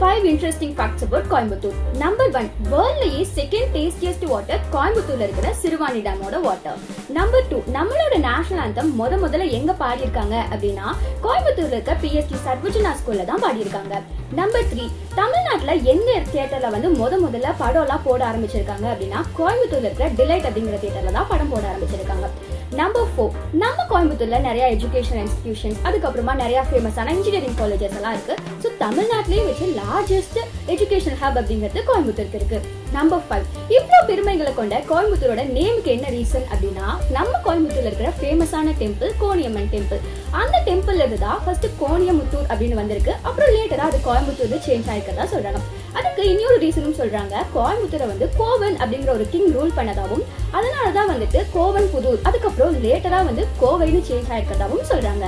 5 interesting facts about Coimbatore. Number 1, வேர்ல்ட்லயே second tastiest water கோயம்புத்தூர்ல இருக்கிற சிறுவாணி டேமோட வாட்டர். Number 2, நம்மளோட நேஷனல் ஆந்தம் முதல்ல எங்க பாடியிருக்காங்க அப்படின்னா கோயம்புத்தூர்ல இருக்க பிஎஸ்டி சர்வஜனா ஸ்கூல்ல தான் பாடியிருக்காங்க. Number 3, தமிழ்நாட்டுல எந்த தியேட்டர்ல வந்து முதல்ல படம் எல்லாம் போட ஆரம்பிச்சிருக்காங்க அப்படின்னா கோயம்புத்தூர்ல இருக்கிற டிலைட் அப்படிங்கிற தியேட்டர்ல தான் படம் போட ஆரம்பிச்சிருக்காங்க. Number 4, நம்ம கோயம்புத்தூர்ல நிறைய எஜுகேஷன் இன்ஸ்டிடியூஷன்ஸ் அதுக்கப்புறமா நிறைய ஃபேமஸான இன்ஜினியரிங் காலேஜஸ் எல்லாம் இருக்கு. ஸோ தமிழ்நாட்டிலேயே வச்சு லார்ஜஸ்ட் எஜுகேஷன் ஹப் அப்படிங்கிறது கோயம்புத்தூருக்கு இருக்கு. Number 5, இவ்வளோ பெருமைகளை கொண்ட கோயம்புத்தூரோட நேமுக்கு என்ன ரீசன் அப்படின்னா நம்ம கோயம்புத்தூர்ல இருக்கிற ஃபேமஸான டெம்பிள் கோணியம்மன் டெம்பிள். அந்த டெம்பிள்ல இருந்து தான் ஃபர்ஸ்ட் கோணியமுத்தூர் அப்படின்னு வந்திருக்கு. அப்புறம் லேட்டரா அது கோயம்புத்தூர்ல சேஞ்ச் ஆயிருக்கதா சொல்றாங்க. அதுக்கு இன்னொரு ரீசனும் சொல்றாங்க. கோயம்புத்தூரை வந்து கோவன் அப்படிங்கிற ஒரு கிங் ரூல் பண்ணதாவும் அதனாலதான் வந்துட்டு கோவன் புதூர் அதுக்கப்புறம் லேட்டரா வந்து கோவைன்னு சேஞ்ச் ஆயிருக்கதாவும் சொல்றாங்க.